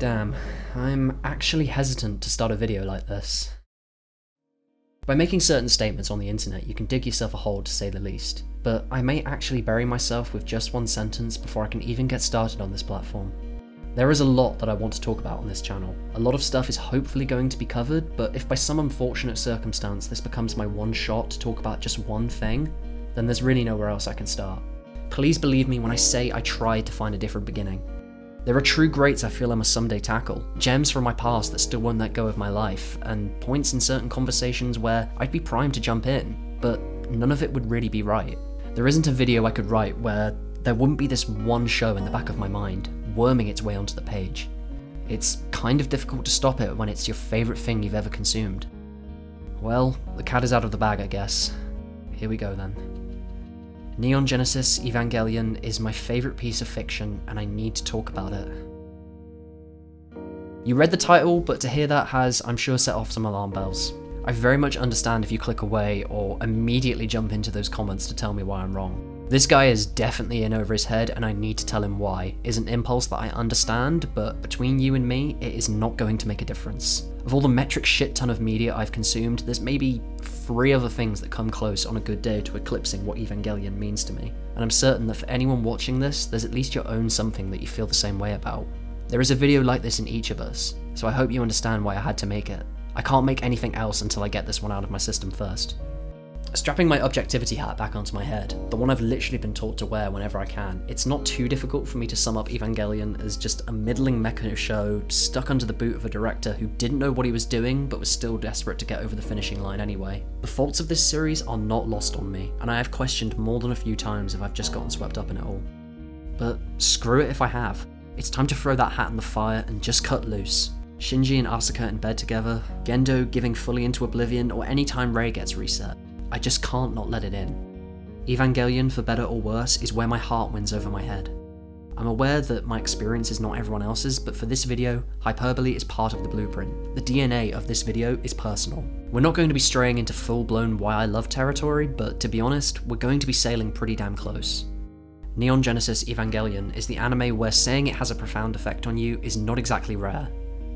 Damn, I'm actually hesitant to start a video like this. By making certain statements on the internet, you can dig yourself a hole to say the least, but I may actually bury myself with just one sentence before I can even get started on this platform. There is a lot that I want to talk about on this channel. A lot of stuff is hopefully going to be covered, but if by some unfortunate circumstance this becomes my one shot to talk about just one thing, then there's really nowhere else I can start. Please believe me when I say I tried to find a different beginning. There are true greats I feel I must someday tackle, gems from my past that still won't let go of my life, and points in certain conversations where I'd be primed to jump in, but none of it would really be right. There isn't a video I could write where there wouldn't be this one show in the back of my mind, worming its way onto the page. It's kind of difficult to stop it when it's your favourite thing you've ever consumed. Well, the cat is out of the bag, I guess. Here we go then. Neon Genesis Evangelion is my favourite piece of fiction, and I need to talk about it. You read the title, but to hear that has, I'm sure, set off some alarm bells. I very much understand if you click away or immediately jump into those comments to tell me why I'm wrong. This guy is definitely in over his head, and I need to tell him why. Is an impulse that I understand, but between you and me, it is not going to make a difference. Of all the metric shit ton of media I've consumed, there's maybe 3 other things that come close on a good day to eclipsing what Evangelion means to me, and I'm certain that for anyone watching this, there's at least your own something that you feel the same way about. There is a video like this in each of us, so I hope you understand why I had to make it. I can't make anything else until I get this one out of my system first. Strapping my objectivity hat back onto my head, the one I've literally been taught to wear whenever I can, it's not too difficult for me to sum up Evangelion as just a middling mecha show stuck under the boot of a director who didn't know what he was doing but was still desperate to get over the finishing line anyway. The faults of this series are not lost on me, and I have questioned more than a few times if I've just gotten swept up in it all. But screw it if I have. It's time to throw that hat in the fire and just cut loose. Shinji and Asuka in bed together, Gendo giving fully into oblivion, or any time Rei gets reset. I just can't not let it in. Evangelion, for better or worse, is where my heart wins over my head. I'm aware that my experience is not everyone else's, but for this video, hyperbole is part of the blueprint. The DNA of this video is personal. We're not going to be straying into full-blown why I love territory, but to be honest, we're going to be sailing pretty damn close. Neon Genesis Evangelion is the anime where saying it has a profound effect on you is not exactly rare.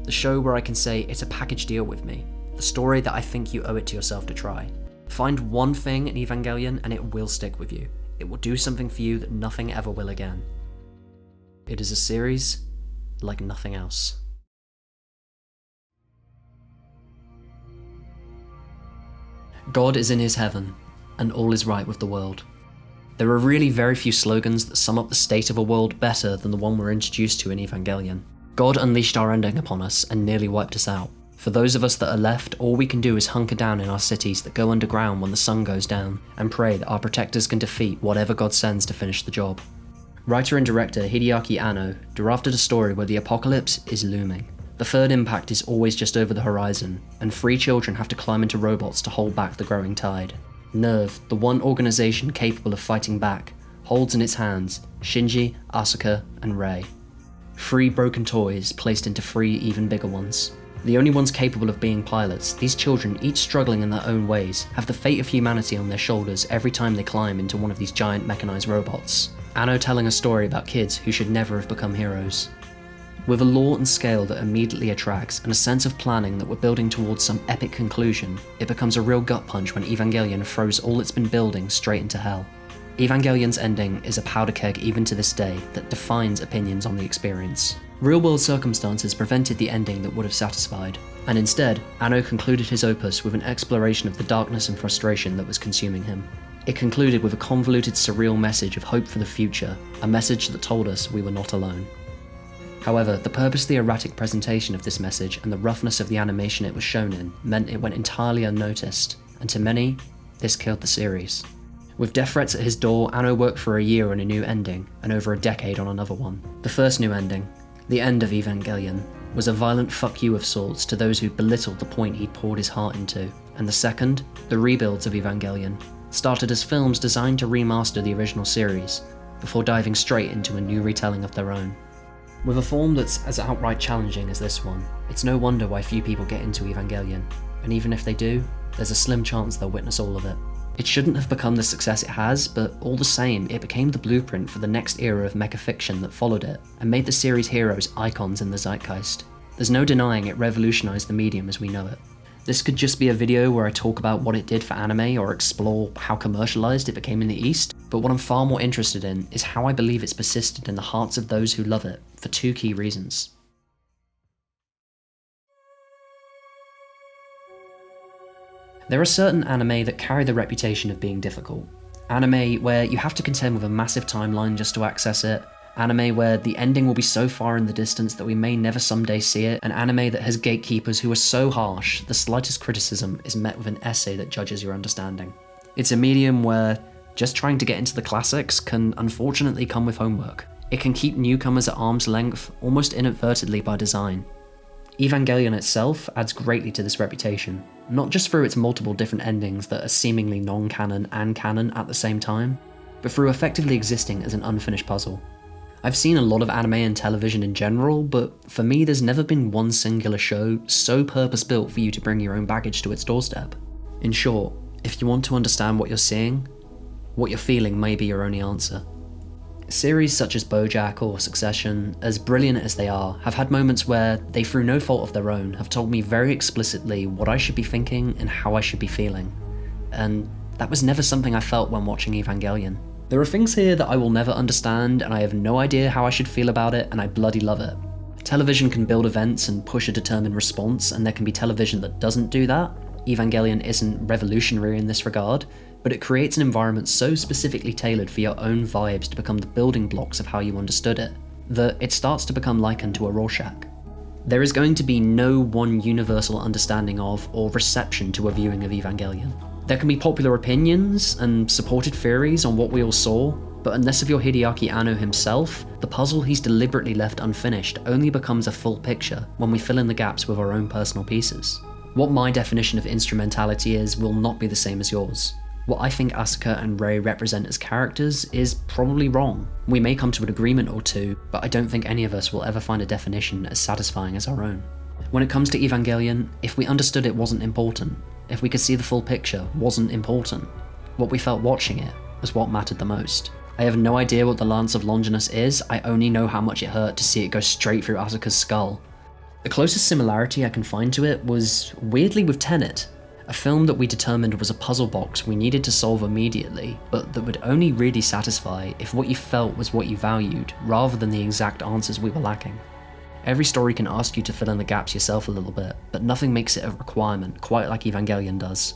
The show where I can say it's a package deal with me. The story that I think you owe it to yourself to try. Find one thing in Evangelion and it will stick with you. It will do something for you that nothing ever will again. It is a series like nothing else. God is in his heaven, and all is right with the world. There are really very few slogans that sum up the state of a world better than the one we're introduced to in Evangelion. God unleashed our ending upon us and nearly wiped us out. For those of us that are left, all we can do is hunker down in our cities that go underground when the sun goes down, and pray that our protectors can defeat whatever God sends to finish the job. Writer and director Hideaki Anno drafted a story where the apocalypse is looming. The third impact is always just over the horizon, and 3 children have to climb into robots to hold back the growing tide. Nerve, the one organisation capable of fighting back, holds in its hands Shinji, Asuka, and Rei. 3 broken toys placed into 3 even bigger ones. The only ones capable of being pilots, these children, each struggling in their own ways, have the fate of humanity on their shoulders every time they climb into one of these giant mechanized robots. Anno telling a story about kids who should never have become heroes. With a lore and scale that immediately attracts, and a sense of planning that we're building towards some epic conclusion, it becomes a real gut punch when Evangelion throws all it's been building straight into hell. Evangelion's ending is a powder keg even to this day that defines opinions on the experience. Real-world circumstances prevented the ending that would have satisfied, and instead, Anno concluded his opus with an exploration of the darkness and frustration that was consuming him. It concluded with a convoluted, surreal message of hope for the future, a message that told us we were not alone. However, the purposely erratic presentation of this message and the roughness of the animation it was shown in meant it went entirely unnoticed, and to many, this killed the series. With death threats at his door, Anno worked for a year on a new ending, and over a decade on another one. The first new ending, the end of Evangelion, was a violent fuck you of sorts to those who belittled the point he'd poured his heart into, and the second, the rebuilds of Evangelion, started as films designed to remaster the original series, before diving straight into a new retelling of their own. With a form that's as outright challenging as this one, it's no wonder why few people get into Evangelion, and even if they do, there's a slim chance they'll witness all of it. It shouldn't have become the success it has, but all the same, it became the blueprint for the next era of mecha fiction that followed it, and made the series' heroes icons in the zeitgeist. There's no denying it revolutionized the medium as we know it. This could just be a video where I talk about what it did for anime or explore how commercialized it became in the East, but what I'm far more interested in is how I believe it's persisted in the hearts of those who love it, for two key reasons. There are certain anime that carry the reputation of being difficult. Anime where you have to contend with a massive timeline just to access it, anime where the ending will be so far in the distance that we may never someday see it, an anime that has gatekeepers who are so harsh, the slightest criticism is met with an essay that judges your understanding. It's a medium where just trying to get into the classics can unfortunately come with homework. It can keep newcomers at arm's length, almost inadvertently by design. Evangelion itself adds greatly to this reputation, not just through its multiple different endings that are seemingly non-canon and canon at the same time, but through effectively existing as an unfinished puzzle. I've seen a lot of anime and television in general, but for me there's never been one singular show so purpose-built for you to bring your own baggage to its doorstep. In short, if you want to understand what you're seeing, what you're feeling may be your only answer. Series such as BoJack or Succession, as brilliant as they are, have had moments where they, through no fault of their own, have told me very explicitly what I should be thinking and how I should be feeling. And that was never something I felt when watching Evangelion. There are things here that I will never understand, and I have no idea how I should feel about it, and I bloody love it. Television can build events and push a determined response, and there can be television that doesn't do that. Evangelion isn't revolutionary in this regard, but it creates an environment so specifically tailored for your own vibes to become the building blocks of how you understood it, that it starts to become likened to a Rorschach. There is going to be no one universal understanding of or reception to a viewing of Evangelion. There can be popular opinions and supported theories on what we all saw, but unless of your Hideaki Anno himself, the puzzle he's deliberately left unfinished only becomes a full picture when we fill in the gaps with our own personal pieces. What my definition of instrumentality is will not be the same as yours. What I think Asuka and Rei represent as characters is probably wrong. We may come to an agreement or two, but I don't think any of us will ever find a definition as satisfying as our own. When it comes to Evangelion, if we understood it wasn't important, if we could see the full picture wasn't important, what we felt watching it was what mattered the most. I have no idea what the Lance of Longinus is, I only know how much it hurt to see it go straight through Asuka's skull. The closest similarity I can find to it was weirdly with Tenet, a film that we determined was a puzzle box we needed to solve immediately, but that would only really satisfy if what you felt was what you valued, rather than the exact answers we were lacking. Every story can ask you to fill in the gaps yourself a little bit, but nothing makes it a requirement, quite like Evangelion does.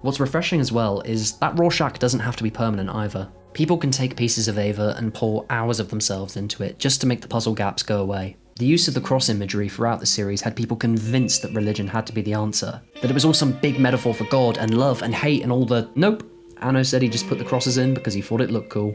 What's refreshing as well is that Rorschach doesn't have to be permanent either. People can take pieces of Eva and pour hours of themselves into it just to make the puzzle gaps go away. The use of the cross imagery throughout the series had people convinced that religion had to be the answer, that it was all some big metaphor for God and love and hate and all the nope. Anno said he just put the crosses in because he thought it looked cool.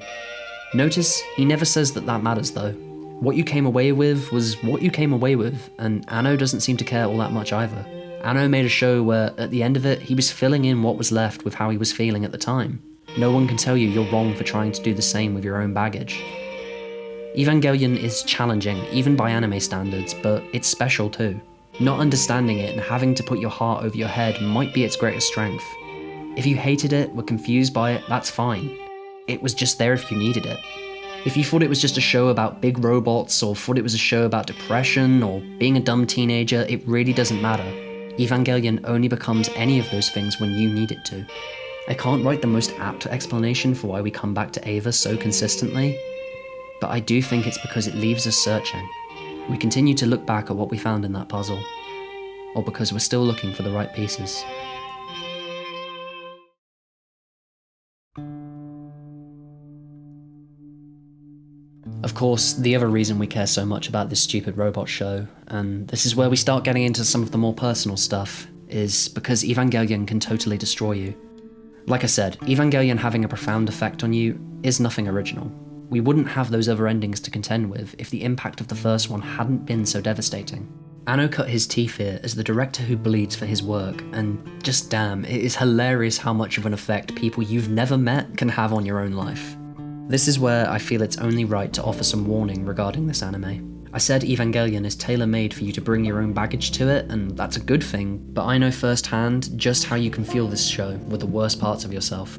Notice, he never says that matters though. What you came away with was what you came away with, and Anno doesn't seem to care all that much either. Anno made a show where, at the end of it, he was filling in what was left with how he was feeling at the time. No one can tell you you're wrong for trying to do the same with your own baggage. Evangelion is challenging, even by anime standards, but it's special too. Not understanding it and having to put your heart over your head might be its greatest strength. If you hated it, were confused by it, that's fine. It was just there if you needed it. If you thought it was just a show about big robots, or thought it was a show about depression, or being a dumb teenager, it really doesn't matter. Evangelion only becomes any of those things when you need it to. I can't write the most apt explanation for why we come back to Eva so consistently, but I do think it's because it leaves us searching. We continue to look back at what we found in that puzzle, or because we're still looking for the right pieces. Of course, the other reason we care so much about this stupid robot show, and this is where we start getting into some of the more personal stuff, is because Evangelion can totally destroy you. Like I said, Evangelion having a profound effect on you is nothing original. We wouldn't have those other endings to contend with if the impact of the first one hadn't been so devastating. Anno cut his teeth here as the director who bleeds for his work, and just damn, it is hilarious how much of an effect people you've never met can have on your own life. This is where I feel it's only right to offer some warning regarding this anime. I said Evangelion is tailor-made for you to bring your own baggage to it, and that's a good thing, but I know firsthand just how you can feel this show with the worst parts of yourself.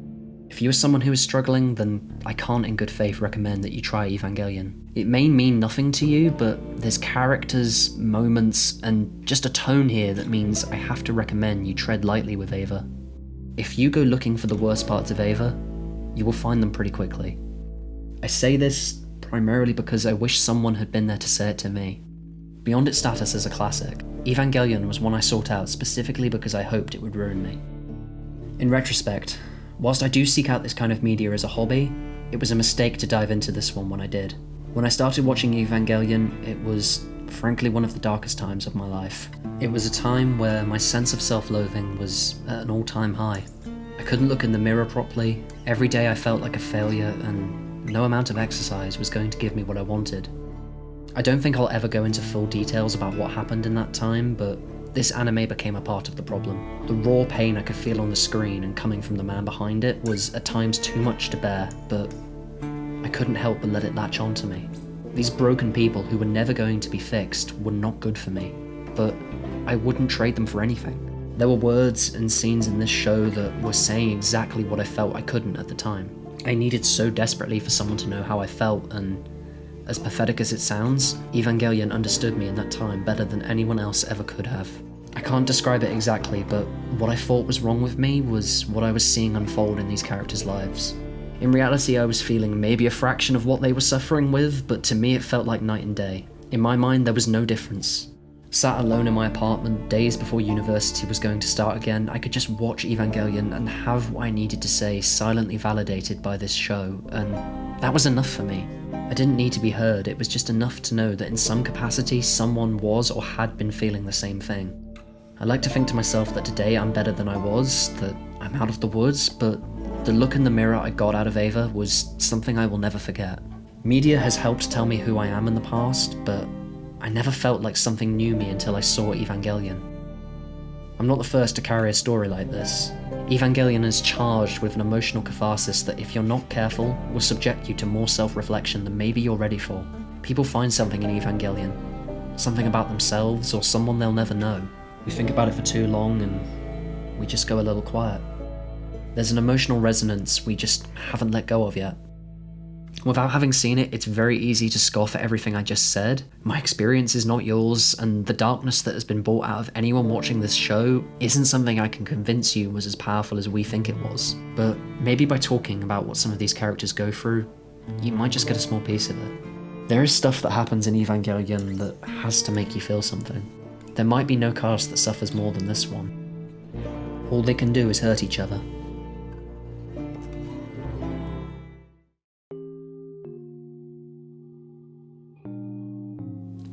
If you are someone who is struggling, then I can't in good faith recommend that you try Evangelion. It may mean nothing to you, but there's characters, moments, and just a tone here that means I have to recommend you tread lightly with Eva. If you go looking for the worst parts of Eva, you will find them pretty quickly. I say this primarily because I wish someone had been there to say it to me. Beyond its status as a classic, Evangelion was one I sought out specifically because I hoped it would ruin me. In retrospect, whilst I do seek out this kind of media as a hobby, it was a mistake to dive into this one when I did. When I started watching Evangelion, it was, frankly, one of the darkest times of my life. It was a time where my sense of self-loathing was at an all-time high. I couldn't look in the mirror properly, every day I felt like a failure, and no amount of exercise was going to give me what I wanted. I don't think I'll ever go into full details about what happened in that time, but this anime became a part of the problem. The raw pain I could feel on the screen and coming from the man behind it was at times too much to bear, but I couldn't help but let it latch onto me. These broken people who were never going to be fixed were not good for me, but I wouldn't trade them for anything. There were words and scenes in this show that were saying exactly what I felt I couldn't at the time. I needed so desperately for someone to know how I felt, and as pathetic as it sounds, Evangelion understood me in that time better than anyone else ever could have. I can't describe it exactly, but what I thought was wrong with me was what I was seeing unfold in these characters' lives. In reality, I was feeling maybe a fraction of what they were suffering with, but to me it felt like night and day. In my mind, there was no difference. Sat alone in my apartment, days before university was going to start again, I could just watch Evangelion and have what I needed to say silently validated by this show, and that was enough for me. I didn't need to be heard, it was just enough to know that in some capacity someone was or had been feeling the same thing. I like to think to myself that today I'm better than I was, that I'm out of the woods, but the look in the mirror I got out of Eva was something I will never forget. Media has helped tell me who I am in the past, but I never felt like something knew me until I saw Evangelion. I'm not the first to carry a story like this. Evangelion is charged with an emotional catharsis that, if you're not careful, will subject you to more self-reflection than maybe you're ready for. People find something in Evangelion, something about themselves or someone they'll never know. We think about it for too long and we just go a little quiet. There's an emotional resonance we just haven't let go of yet. Without having seen it, it's very easy to scoff at everything I just said. My experience is not yours, and the darkness that has been brought out of anyone watching this show isn't something I can convince you was as powerful as we think it was. But maybe by talking about what some of these characters go through, you might just get a small piece of it. There is stuff that happens in Evangelion that has to make you feel something. There might be no cast that suffers more than this one. All they can do is hurt each other.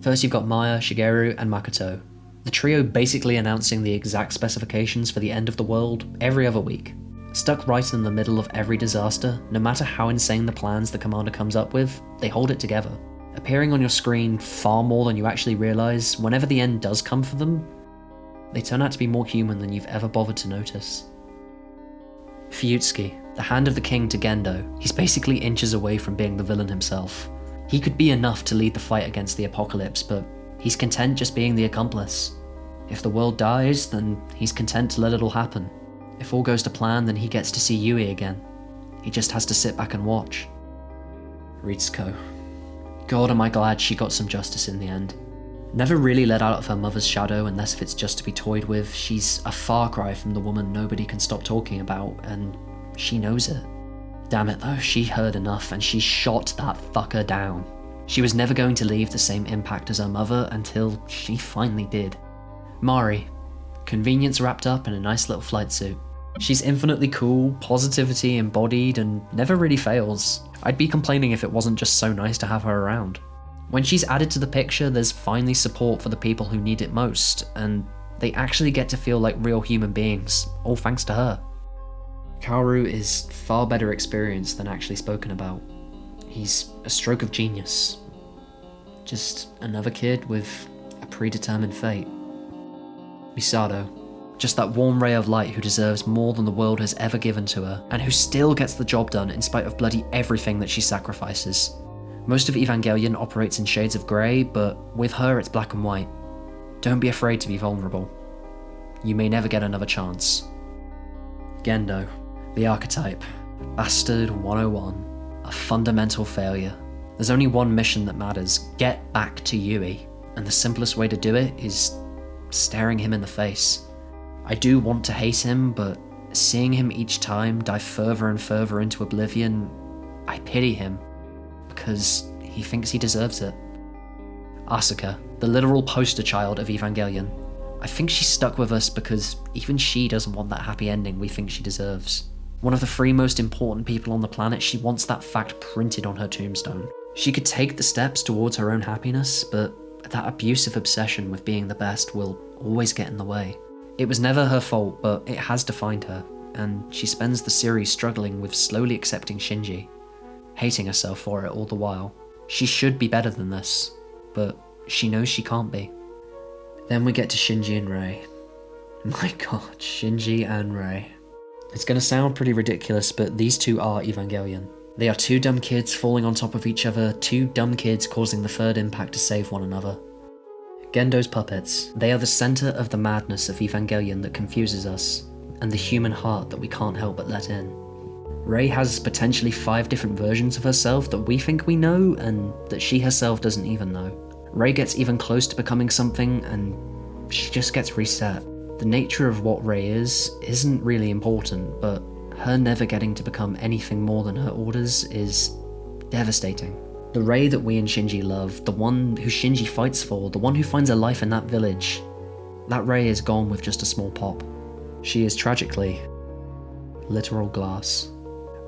First you've got Maya, Shigeru, and Makoto. The trio basically announcing the exact specifications for the end of the world every other week. Stuck right in the middle of every disaster, no matter how insane the plans the commander comes up with, they hold it together. Appearing on your screen far more than you actually realise, whenever the end does come for them, they turn out to be more human than you've ever bothered to notice. Fuyutsuki, the hand of the king to Gendo, he's basically inches away from being the villain himself. He could be enough to lead the fight against the apocalypse, but he's content just being the accomplice. If the world dies, then he's content to let it all happen. If all goes to plan, then he gets to see Yui again. He just has to sit back and watch. Ritsuko. God, am I glad she got some justice in the end. Never really let out of her mother's shadow unless if it's just to be toyed with, she's a far cry from the woman nobody can stop talking about, and she knows it. Damn it though, she heard enough and she shot that fucker down. She was never going to leave the same impact as her mother until she finally did. Mari. Convenience wrapped up in a nice little flight suit. She's infinitely cool, positivity embodied, and never really fails. I'd be complaining if it wasn't just so nice to have her around. When she's added to the picture, there's finally support for the people who need it most, and they actually get to feel like real human beings, all thanks to her. Kaoru is far better experienced than actually spoken about. He's a stroke of genius. Just another kid with a predetermined fate. Misato. Just that warm ray of light who deserves more than the world has ever given to her, and who still gets the job done in spite of bloody everything that she sacrifices. Most of Evangelion operates in shades of grey, but with her it's black and white. Don't be afraid to be vulnerable. You may never get another chance. Gendo, the archetype. Bastard 101. A fundamental failure. There's only one mission that matters: get back to Yui. And the simplest way to do it is staring him in the face. I do want to hate him, but seeing him each time dive further and further into oblivion, I pity him, because he thinks he deserves it. Asuka, the literal poster child of Evangelion. I think she's stuck with us because even she doesn't want that happy ending we think she deserves. One of the 3 most important people on the planet, she wants that fact printed on her tombstone. She could take the steps towards her own happiness, but that abusive obsession with being the best will always get in the way. It was never her fault, but it has defined her, and she spends the series struggling with slowly accepting Shinji, hating herself for it all the while. She should be better than this, but she knows she can't be. Then we get to Shinji and Rei. My god, Shinji and Rei. It's gonna sound pretty ridiculous, but these two are Evangelion. They are 2 dumb kids falling on top of each other, 2 dumb kids causing the third impact to save one another. Gendo's puppets. They are the centre of the madness of Evangelion that confuses us, and the human heart that we can't help but let in. Rei has potentially 5 different versions of herself that we think we know, and that she herself doesn't even know. Rei gets even close to becoming something, and she just gets reset. The nature of what Rei isn't really important, but her never getting to become anything more than her orders is devastating. The Rei that we and Shinji love, the one who Shinji fights for, the one who finds a life in that village, that Rei is gone with just a small pop. She is tragically literal glass.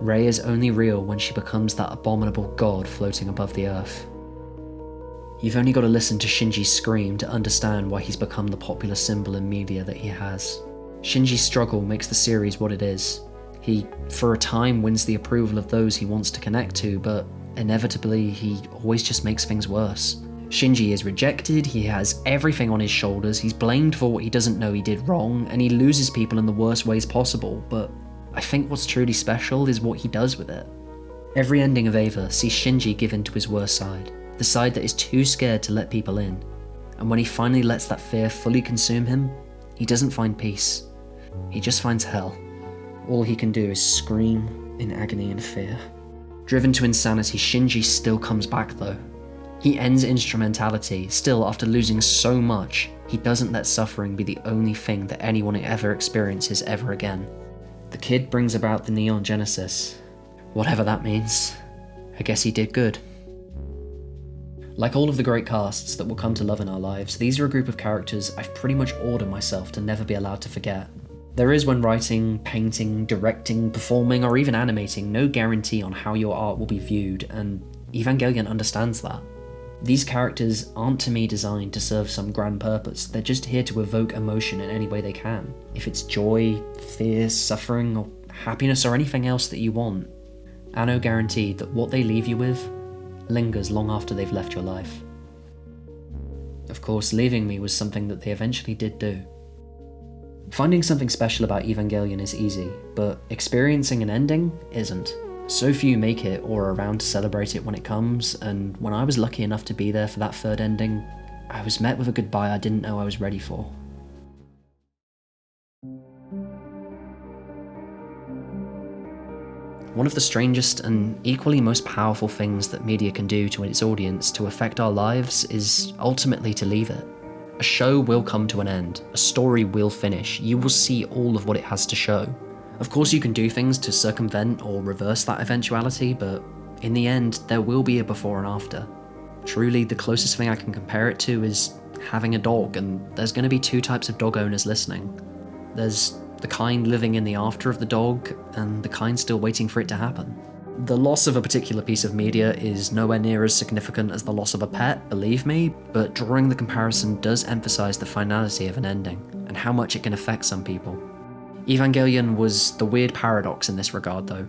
Rei is only real when she becomes that abominable god floating above the earth. You've only got to listen to Shinji's scream to understand why he's become the popular symbol in media that he has. Shinji's struggle makes the series what it is. He, for a time, wins the approval of those he wants to connect to, but inevitably he always just makes things worse. Shinji is rejected, he has everything on his shoulders, he's blamed for what he doesn't know he did wrong, and he loses people in the worst ways possible, but I think what's truly special is what he does with it. Every ending of Eva sees Shinji give in to his worst side. The side that is too scared to let people in. And when he finally lets that fear fully consume him, he doesn't find peace. He just finds hell. All he can do is scream in agony and fear. Driven to insanity, Shinji still comes back though. He ends instrumentality, still after losing so much, he doesn't let suffering be the only thing that anyone ever experiences ever again. The kid brings about the Neon Genesis. Whatever that means. I guess he did good. Like all of the great casts that we'll come to love in our lives, these are a group of characters I've pretty much ordered myself to never be allowed to forget. There is, when writing, painting, directing, performing, or even animating, no guarantee on how your art will be viewed, and Evangelion understands that. These characters aren't to me designed to serve some grand purpose, they're just here to evoke emotion in any way they can. If it's joy, fear, suffering, or happiness, or anything else that you want, Anno guaranteed that what they leave you with lingers long after they've left your life. Of course, leaving me was something that they eventually did do. Finding something special about Evangelion is easy, but experiencing an ending isn't. So few make it or are around to celebrate it when it comes, and when I was lucky enough to be there for that third ending, I was met with a goodbye I didn't know I was ready for. One of the strangest and equally most powerful things that media can do to its audience to affect our lives is ultimately to leave it. A show will come to an end, a story will finish, you will see all of what it has to show. Of course you can do things to circumvent or reverse that eventuality, but in the end there will be a before and after. Truly, the closest thing I can compare it to is having a dog, and there's going to be 2 types of dog owners listening. There's the kind living in the after of the dog, and the kind still waiting for it to happen. The loss of a particular piece of media is nowhere near as significant as the loss of a pet, believe me, but drawing the comparison does emphasize the finality of an ending, and how much it can affect some people. Evangelion was the weird paradox in this regard though.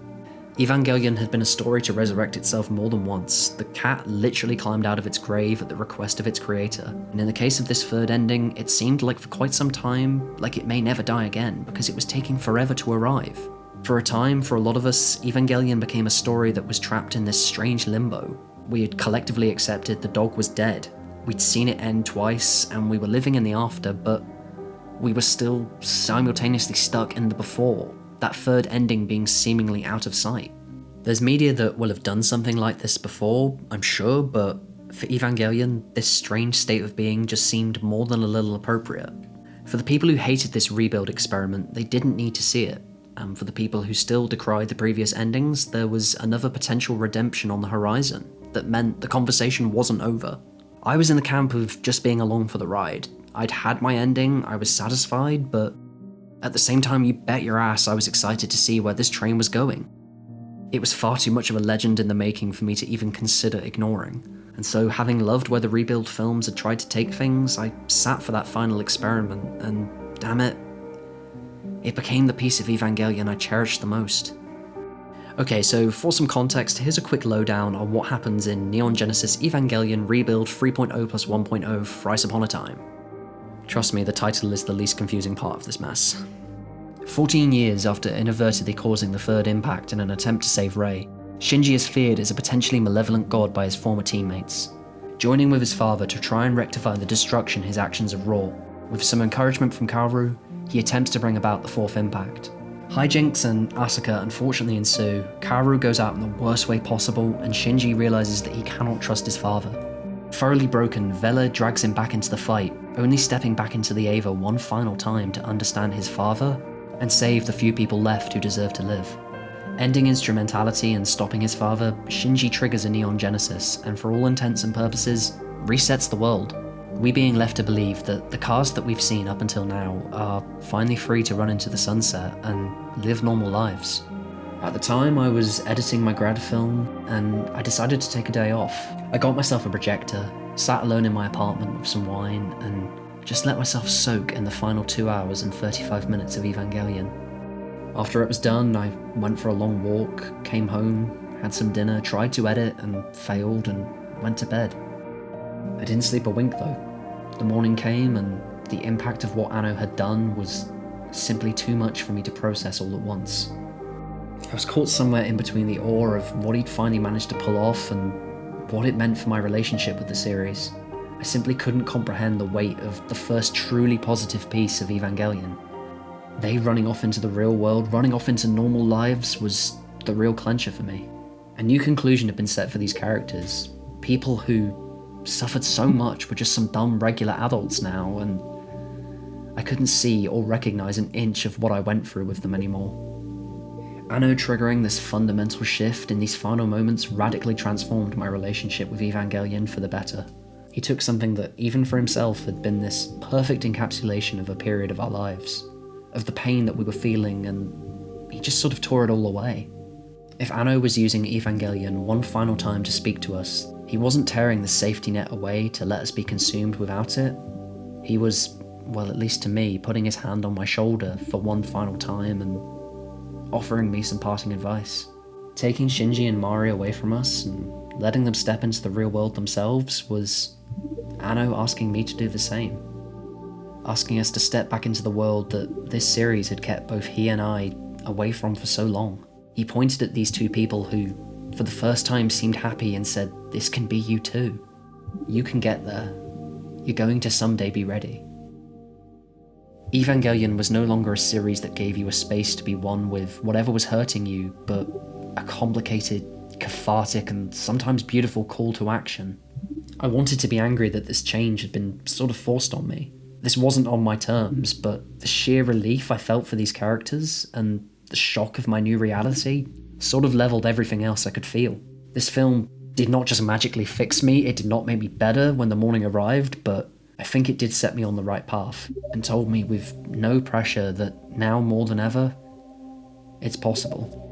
Evangelion had been a story to resurrect itself more than once. The cat literally climbed out of its grave at the request of its creator, and in the case of this third ending, it seemed like for quite some time, like it may never die again, because it was taking forever to arrive. For a time, for a lot of us, Evangelion became a story that was trapped in this strange limbo. We had collectively accepted the dog was dead. We'd seen it end twice, and we were living in the after, but we were still simultaneously stuck in the before, that third ending being seemingly out of sight. There's media that will have done something like this before, I'm sure, but for Evangelion, this strange state of being just seemed more than a little appropriate. For the people who hated this rebuild experiment, they didn't need to see it. And for the people who still decried the previous endings, there was another potential redemption on the horizon that meant the conversation wasn't over. I was in the camp of just being along for the ride. I'd had my ending, I was satisfied, but at the same time, you bet your ass I was excited to see where this train was going. It was far too much of a legend in the making for me to even consider ignoring. And so, having loved where the rebuild films had tried to take things, I sat for that final experiment, and damn it, it became the piece of Evangelion I cherished the most. Okay, so for some context, here's a quick lowdown on what happens in Neon Genesis Evangelion Rebuild 3.0 plus 1.0 Thrice Upon a Time. Trust me, the title is the least confusing part of this mess. 14 years after inadvertently causing the third impact in an attempt to save Rei, Shinji is feared as a potentially malevolent god by his former teammates. Joining with his father to try and rectify the destruction his actions have wrought, with some encouragement from Kaoru, he attempts to bring about the fourth impact. Hijinks and Asuka unfortunately ensue. Kaoru goes out in the worst way possible, and Shinji realises that he cannot trust his father. Thoroughly broken, Vela drags him back into the fight, only stepping back into the Eva one final time to understand his father and save the few people left who deserve to live. Ending instrumentality and stopping his father, Shinji triggers a Neon Genesis, and for all intents and purposes, resets the world. We being left to believe that the cast that we've seen up until now are finally free to run into the sunset and live normal lives. At the time, I was editing my grad film, and I decided to take a day off. I got myself a projector, sat alone in my apartment with some wine, and just let myself soak in the final 2 hours and 35 minutes of Evangelion. After it was done, I went for a long walk, came home, had some dinner, tried to edit, and failed, and went to bed. I didn't sleep a wink though. The morning came, and the impact of what Anno had done was simply too much for me to process all at once. I was caught somewhere in between the awe of what he'd finally managed to pull off and what it meant for my relationship with the series. I simply couldn't comprehend the weight of the first truly positive piece of Evangelion. They running off into the real world, running off into normal lives, was the real clencher for me. A new conclusion had been set for these characters. People who suffered so much were just some dumb regular adults now, and I couldn't see or recognise an inch of what I went through with them anymore. Anno triggering this fundamental shift in these final moments radically transformed my relationship with Evangelion for the better. He took something that, even for himself, had been this perfect encapsulation of a period of our lives, of the pain that we were feeling, and he just sort of tore it all away. If Anno was using Evangelion one final time to speak to us, he wasn't tearing the safety net away to let us be consumed without it. He was, well, at least to me, putting his hand on my shoulder for one final time and offering me some parting advice. Taking Shinji and Mari away from us and letting them step into the real world themselves was Anno asking me to do the same. Asking us to step back into the world that this series had kept both he and I away from for so long. He pointed at these two people who, for the first time, seemed happy and said, "This can be you too. You can get there. You're going to someday be ready." Evangelion was no longer a series that gave you a space to be one with whatever was hurting you, but a complicated, cathartic, and sometimes beautiful call to action. I wanted to be angry that this change had been sort of forced on me. This wasn't on my terms, but the sheer relief I felt for these characters and the shock of my new reality sort of leveled everything else I could feel. This film did not just magically fix me, it did not make me better when the morning arrived, but I think it did set me on the right path and told me with no pressure that now more than ever, it's possible.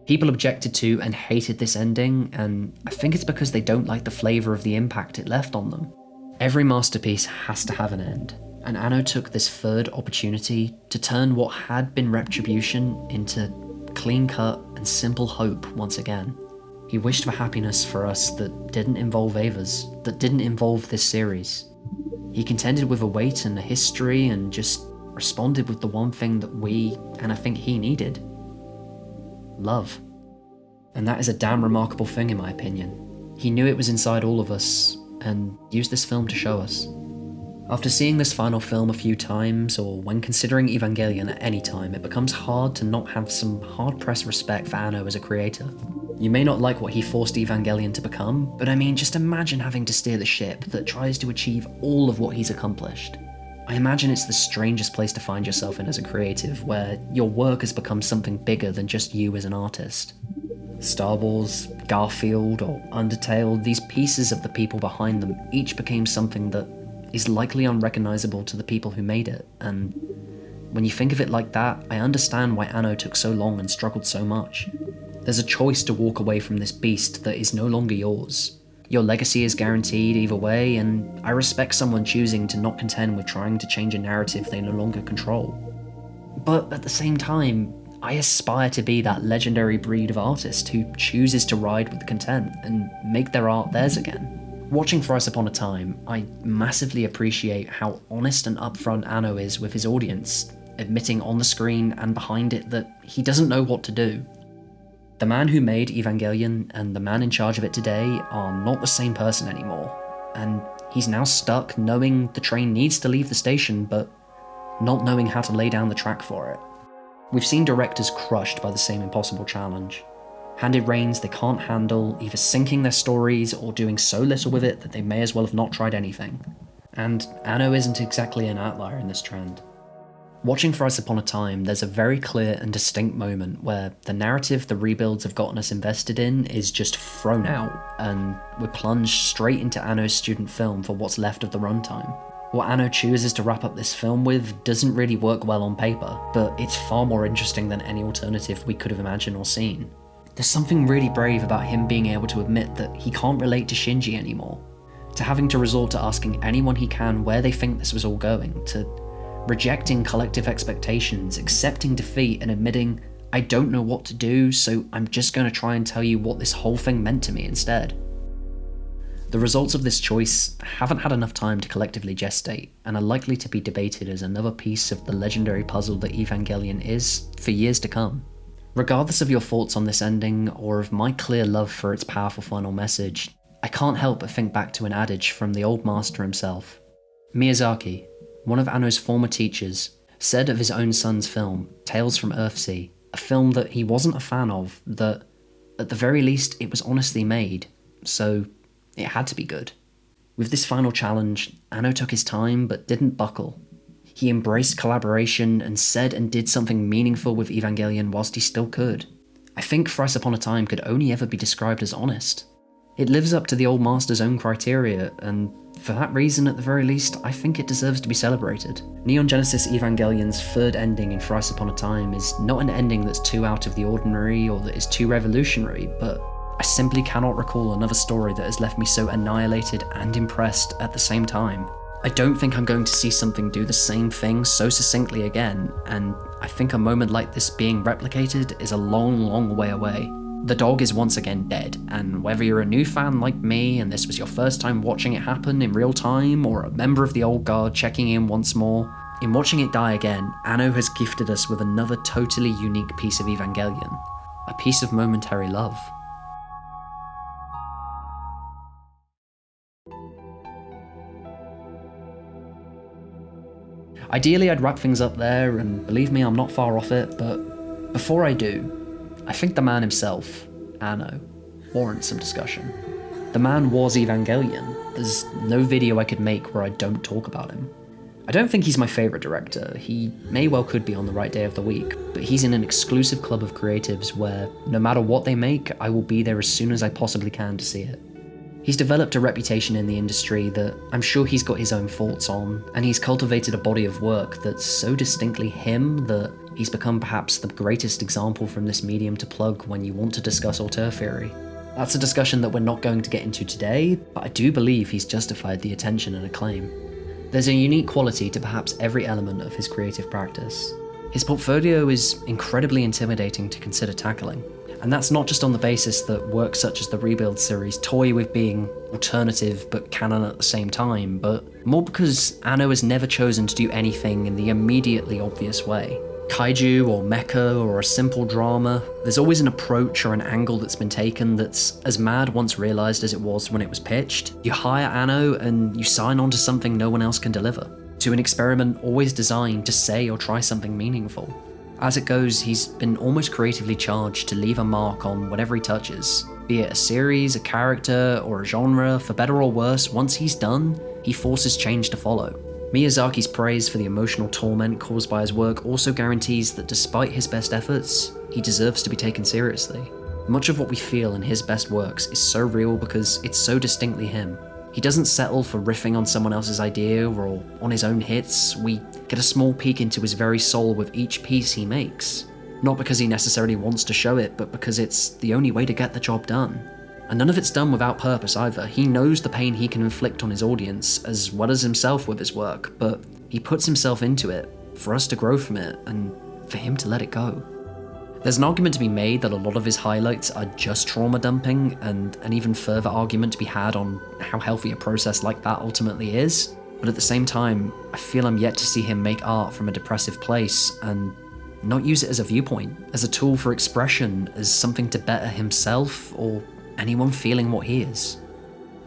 People objected to and hated this ending, and I think it's because they don't like the flavour of the impact it left on them. Every masterpiece has to have an end, and Anno took this third opportunity to turn what had been retribution into clean-cut and simple hope once again. He wished for happiness for us that didn't involve Evas, that didn't involve this series. He contended with a weight and a history and just responded with the one thing that we, and I think he needed. Love. And that is a damn remarkable thing in my opinion. He knew it was inside all of us, and used this film to show us. After seeing this final film a few times, or when considering Evangelion at any time, it becomes hard to not have some hard-pressed respect for Anno as a creator. You may not like what he forced Evangelion to become, but I mean, just imagine having to steer the ship that tries to achieve all of what he's accomplished. I imagine it's the strangest place to find yourself in as a creative, where your work has become something bigger than just you as an artist. Star Wars, Garfield, or Undertale, these pieces of the people behind them each became something that is likely unrecognizable to the people who made it, and when you think of it like that, I understand why Anno took so long and struggled so much. There's a choice to walk away from this beast that is no longer yours. Your legacy is guaranteed either way, and I respect someone choosing to not contend with trying to change a narrative they no longer control. But at the same time, I aspire to be that legendary breed of artist who chooses to ride with the content and make their art theirs again. Watching Thrice Upon a Time, I massively appreciate how honest and upfront Anno is with his audience, admitting on the screen and behind it that he doesn't know what to do. The man who made Evangelion and the man in charge of it today are not the same person anymore, and he's now stuck knowing the train needs to leave the station, but not knowing how to lay down the track for it. We've seen directors crushed by the same impossible challenge, handed reins they can't handle, either sinking their stories or doing so little with it that they may as well have not tried anything. And Anno isn't exactly an outlier in this trend. Watching Thrice Upon a Time, there's a very clear and distinct moment where the narrative the rebuilds have gotten us invested in is just thrown out, and we're plunged straight into Anno's student film for what's left of the runtime. What Anno chooses to wrap up this film with doesn't really work well on paper, but it's far more interesting than any alternative we could have imagined or seen. There's something really brave about him being able to admit that he can't relate to Shinji anymore, to having to resort to asking anyone he can where they think this was all going, to rejecting collective expectations, accepting defeat, and admitting, I don't know what to do, so I'm just going to try and tell you what this whole thing meant to me instead. The results of this choice haven't had enough time to collectively gestate, and are likely to be debated as another piece of the legendary puzzle that Evangelion is for years to come. Regardless of your thoughts on this ending, or of my clear love for its powerful final message, I can't help but think back to an adage from the old master himself. Miyazaki, one of Anno's former teachers, said of his own son's film, Tales from Earthsea, a film that he wasn't a fan of, that, at the very least, it was honestly made, so it had to be good. With this final challenge, Anno took his time but didn't buckle. He embraced collaboration and said and did something meaningful with Evangelion whilst he still could. I think Thrice Upon a Time could only ever be described as honest. It lives up to the old master's own criteria, and for that reason, at the very least, I think it deserves to be celebrated. Neon Genesis Evangelion's third ending in Thrice Upon a Time is not an ending that's too out of the ordinary or that is too revolutionary, but I simply cannot recall another story that has left me so annihilated and impressed at the same time. I don't think I'm going to see something do the same thing so succinctly again, and I think a moment like this being replicated is a long, long way away. The dog is once again dead, and whether you're a new fan like me and this was your first time watching it happen in real time, or a member of the old guard checking in once more, in watching it die again, Anno has gifted us with another totally unique piece of Evangelion, a piece of momentary love. Ideally, I'd wrap things up there, and believe me, I'm not far off it, but before I do, I think the man himself, Anno, warrants some discussion. The man was Evangelion. There's no video I could make where I don't talk about him. I don't think he's my favourite director. He may well could be on the right day of the week, but he's in an exclusive club of creatives where, no matter what they make, I will be there as soon as I possibly can to see it. He's developed a reputation in the industry that I'm sure he's got his own thoughts on, and he's cultivated a body of work that's so distinctly him that he's become perhaps the greatest example from this medium to plug when you want to discuss auteur theory. That's a discussion that we're not going to get into today, but I do believe he's justified the attention and acclaim. There's a unique quality to perhaps every element of his creative practice. His portfolio is incredibly intimidating to consider tackling, and that's not just on the basis that works such as the Rebuild series toy with being alternative but canon at the same time, but more because Anno has never chosen to do anything in the immediately obvious way. kaiju or mecha or a simple drama, there's always an approach or an angle that's been taken that's as mad once realised as it was when it was pitched. You hire Anno and you sign on to something no one else can deliver, to an experiment always designed to say or try something meaningful. As it goes, he's been almost creatively charged to leave a mark on whatever he touches, be it a series, a character, or a genre. For better or worse, once he's done, he forces change to follow. Miyazaki's praise for the emotional torment caused by his work also guarantees that despite his best efforts, he deserves to be taken seriously. Much of what we feel in his best works is so real because it's so distinctly him. He doesn't settle for riffing on someone else's idea or on his own hits. We get a small peek into his very soul with each piece he makes. Not because he necessarily wants to show it, but because it's the only way to get the job done. And none of it's done without purpose either. He knows the pain he can inflict on his audience, as well as himself with his work, but he puts himself into it for us to grow from it, and for him to let it go. There's an argument to be made that a lot of his highlights are just trauma dumping, and an even further argument to be had on how healthy a process like that ultimately is. But at the same time, I feel I'm yet to see him make art from a depressive place, and not use it as a viewpoint, as a tool for expression, as something to better himself or anyone feeling what he is.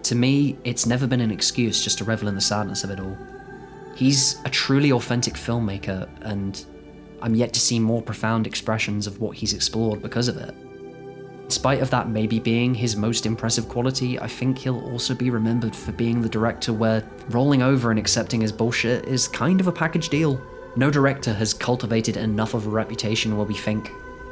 To me, it's never been an excuse just to revel in the sadness of it all. He's a truly authentic filmmaker, and I'm yet to see more profound expressions of what he's explored because of it. In spite of that maybe being his most impressive quality, I think he'll also be remembered for being the director where rolling over and accepting his bullshit is kind of a package deal. No director has cultivated enough of a reputation where we think,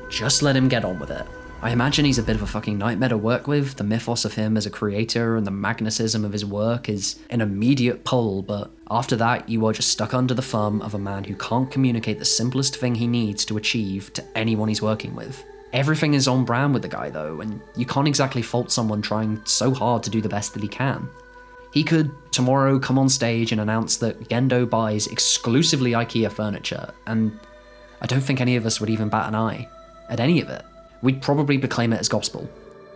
just let him get on with it. I imagine he's a bit of a fucking nightmare to work with. The mythos of him as a creator and the magnetism of his work is an immediate pull, but after that you are just stuck under the thumb of a man who can't communicate the simplest thing he needs to achieve to anyone he's working with. Everything is on brand with the guy though, and you can't exactly fault someone trying so hard to do the best that he can. He could tomorrow come on stage and announce that Gendo buys exclusively IKEA furniture, and I don't think any of us would even bat an eye at any of it. We'd probably proclaim it as gospel.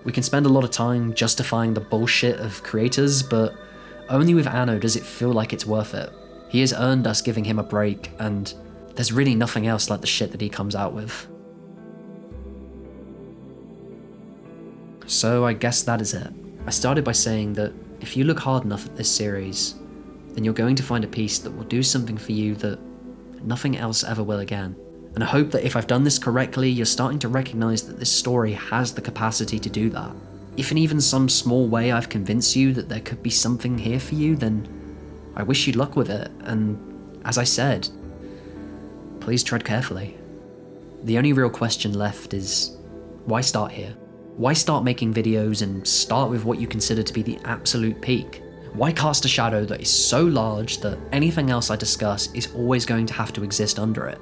We can spend a lot of time justifying the bullshit of creators, but only with Anno does it feel like it's worth it. He has earned us giving him a break, and there's really nothing else like the shit that he comes out with. So I guess that is it. I started by saying that if you look hard enough at this series, then you're going to find a piece that will do something for you that nothing else ever will again. And I hope that if I've done this correctly, you're starting to recognise that this story has the capacity to do that. If in even some small way I've convinced you that there could be something here for you, then I wish you luck with it, and as I said, please tread carefully. The only real question left is, why start here? Why start making videos and start with what you consider to be the absolute peak? Why cast a shadow that is so large that anything else I discuss is always going to have to exist under it?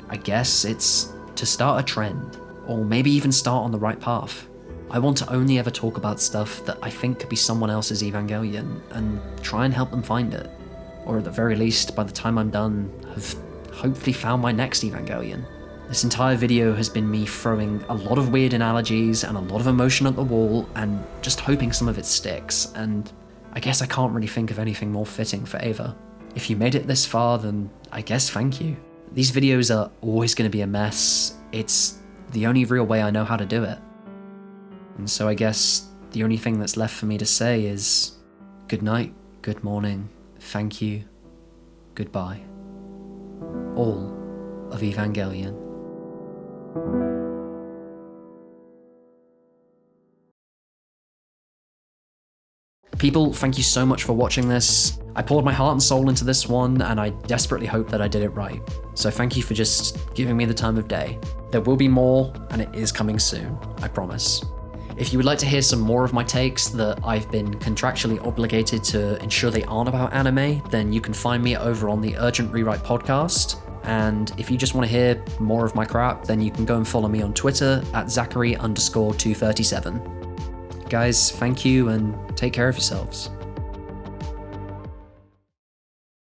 I guess it's to start a trend, or maybe even start on the right path. I want to only ever talk about stuff that I think could be someone else's Evangelion, and try and help them find it. Or at the very least, by the time I'm done, have hopefully found my next Evangelion. This entire video has been me throwing a lot of weird analogies and a lot of emotion at the wall, and just hoping some of it sticks, and I guess I can't really think of anything more fitting for Ava. If you made it this far, then I guess thank you. These videos are always going to be a mess. It's the only real way I know how to do it. And so I guess the only thing that's left for me to say is good night, good morning, thank you, goodbye. All of Evangelion. People, thank you so much for watching this. I poured my heart and soul into this one, and I desperately hope that I did it right. So thank you for just giving me the time of day. There will be more, and it is coming soon, I promise. If you would like to hear some more of my takes that I've been contractually obligated to ensure they aren't about anime, then you can find me over on the Urgent Rewrite podcast. And if you just want to hear more of my crap, then you can go and follow me on Twitter at Zachary_237. Guys, thank you and take care of yourselves.